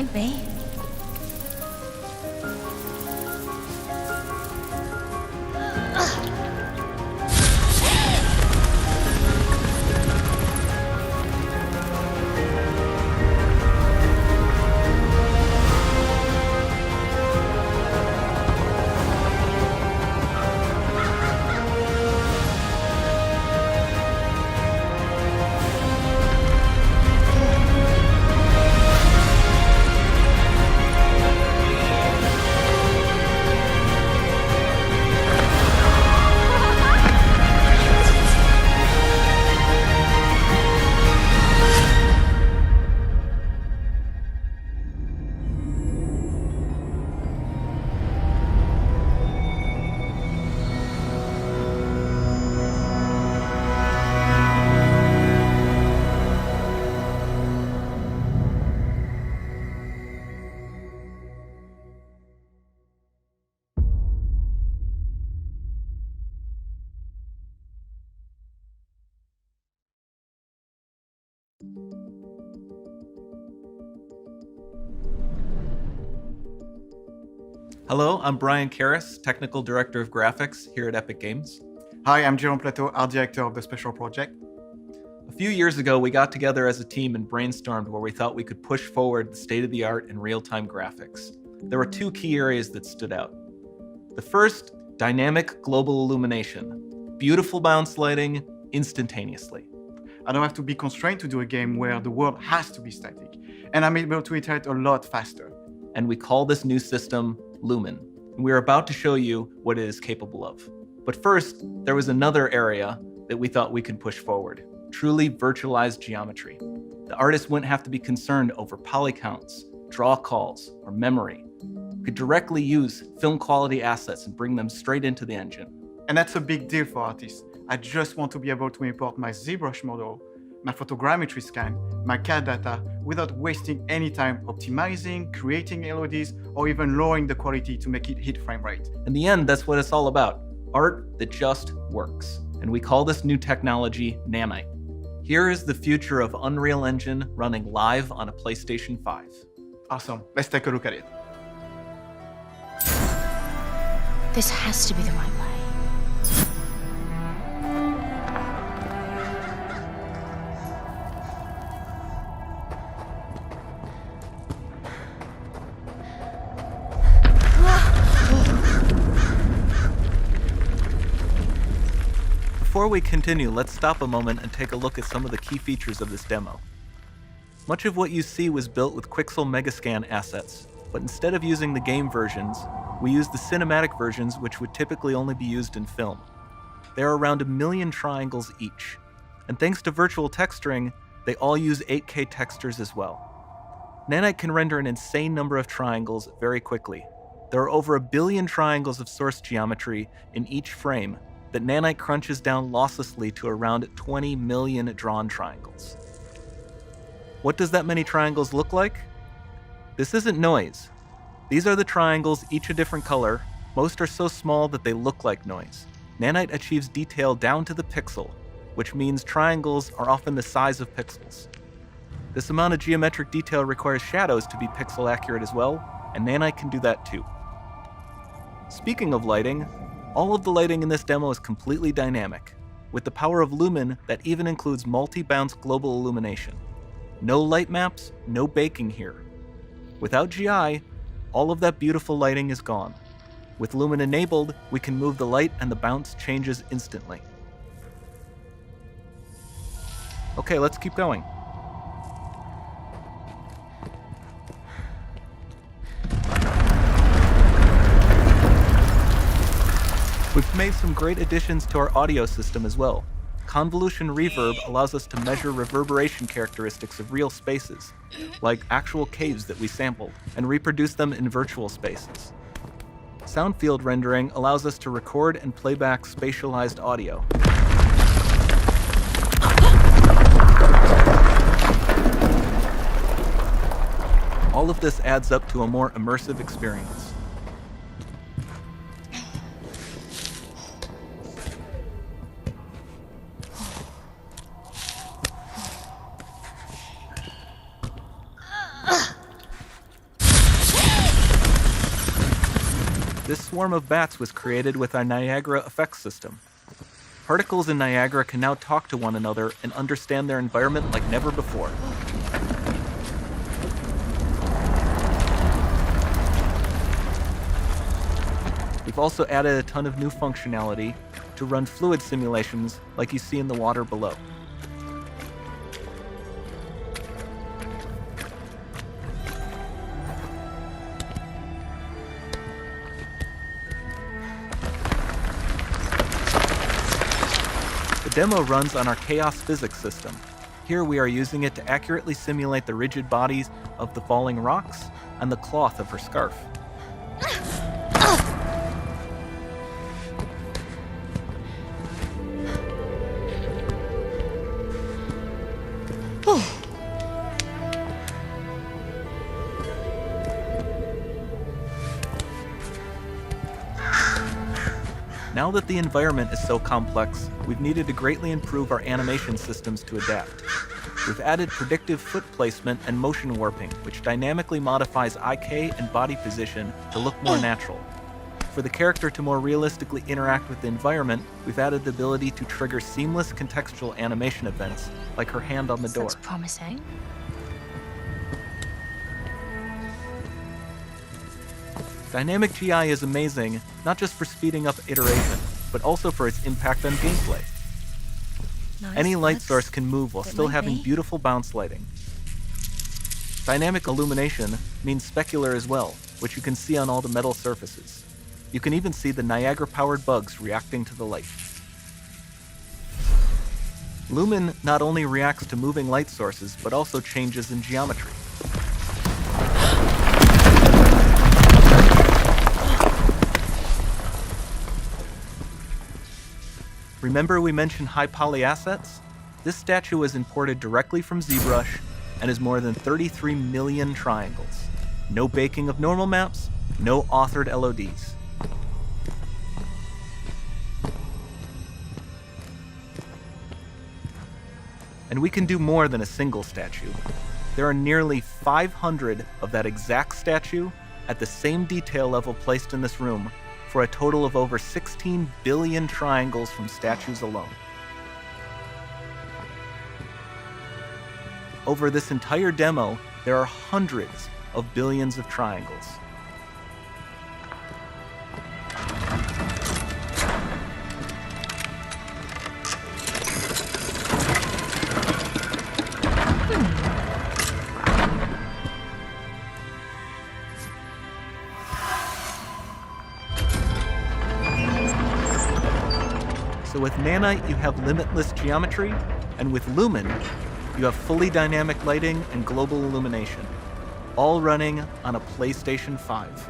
Might be. Hello, I'm Brian Karras, Technical Director of Graphics here at Epic Games. Hi, I'm Jerome Plateau, Art Director of the Special Project. A few years ago, we got together as a team and brainstormed where we thought we could push forward the state-of-the-art in real-time graphics. There were two key areas that stood out. The first, dynamic global illumination. Beautiful bounce lighting, instantaneously. I don't have to be constrained to do a game where the world has to be static, and I'm able to iterate a lot faster. And we call this new system Lumen. And we're about to show you what it is capable of. But first, there was another area that we thought we could push forward. Truly virtualized geometry. The artist wouldn't have to be concerned over poly counts, draw calls, or memory. We could directly use film quality assets and bring them straight into the engine. And that's a big deal for artists. I just want to be able to import my ZBrush model, my photogrammetry scan, my CAD data, without wasting any time optimizing, creating LODs, or even lowering the quality to make it hit frame rate. In the end, that's what it's all about. Art that just works. And we call this new technology Nanite. Here is the future of Unreal Engine running live on a PlayStation 5. Awesome, let's take a look at it. This has to be the right way. Before we continue, let's stop a moment and take a look at some of the key features of this demo. Much of what you see was built with Quixel Megascan assets, but instead of using the game versions, we used the cinematic versions, which would typically only be used in film. There are around 1 million triangles each, and thanks to virtual texturing, they all use 8K textures as well. Nanite can render an insane number of triangles very quickly. There are over 1 billion triangles of source geometry in each frame that Nanite crunches down losslessly to around 20 million drawn triangles. What does that many triangles look like? This isn't noise. These are the triangles, each a different color. Most are so small that they look like noise. Nanite achieves detail down to the pixel, which means triangles are often the size of pixels. This amount of geometric detail requires shadows to be pixel accurate as well, and Nanite can do that too. Speaking of lighting, all of the lighting in this demo is completely dynamic, with the power of Lumen that even includes multi-bounce global illumination. No light maps, no baking here. Without GI, all of that beautiful lighting is gone. With Lumen enabled, we can move the light and the bounce changes instantly. Okay, let's keep going. We've made some great additions to our audio system as well. Convolution reverb allows us to measure reverberation characteristics of real spaces, like actual caves that we sampled, and reproduce them in virtual spaces. Sound field rendering allows us to record and playback spatialized audio. All of this adds up to a more immersive experience. swarm of bats was created with our Niagara effects system. Particles in Niagara can now talk to one another and understand their environment like never before. We've also added a ton of new functionality to run fluid simulations like you see in the water below. The demo runs on our chaos physics system. Here we are using it to accurately simulate the rigid bodies of the falling rocks and the cloth of her scarf. Now that the environment is so complex, we've needed to greatly improve our animation systems to adapt. We've added predictive foot placement and motion warping, which dynamically modifies IK and body position to look more natural. For the character to more realistically interact with the environment, we've added the ability to trigger seamless contextual animation events, like her hand on the door. Looks promising. Dynamic GI is amazing, not just for speeding up iteration, but also for its impact on gameplay. Nice. Any light source can move while still having beautiful bounce lighting. Dynamic illumination means specular as well, which you can see on all the metal surfaces. You can even see the Niagara-powered bugs reacting to the light. Lumen not only reacts to moving light sources, but also changes in geometry. Remember we mentioned high poly assets? This statue was imported directly from ZBrush and is more than 33 million triangles. No baking of normal maps, no authored LODs. And we can do more than a single statue. There are nearly 500 of that exact statue at the same detail level placed in this room, for a total of over 16 billion triangles from statues alone. Over this entire demo, there are hundreds of billions of triangles. So with Nanite, you have limitless geometry, and with Lumen, you have fully dynamic lighting and global illumination, all running on a PlayStation 5.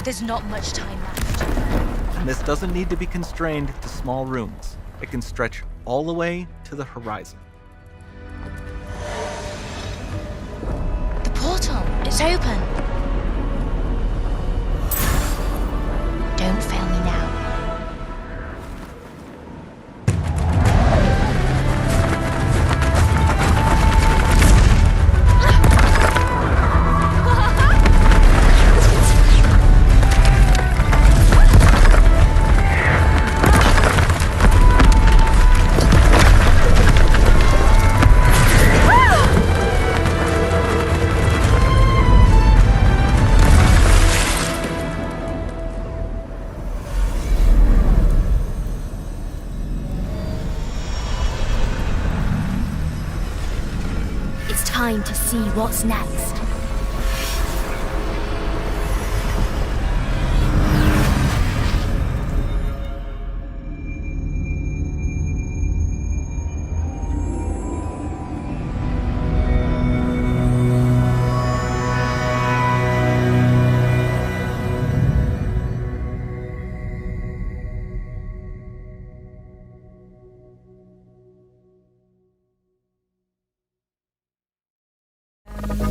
There's not much time left. And this doesn't need to be constrained to small rooms. It can stretch all the way to the horizon. The portal, it's open. Don't fail me now. Time to see what's next.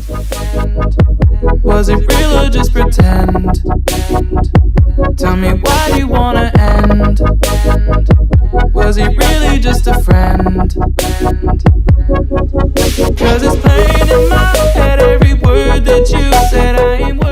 Was it real or just pretend? Tell me, why do you wanna end? Was he really just a friend? Cause it's playing in my head every word that you said. I ain't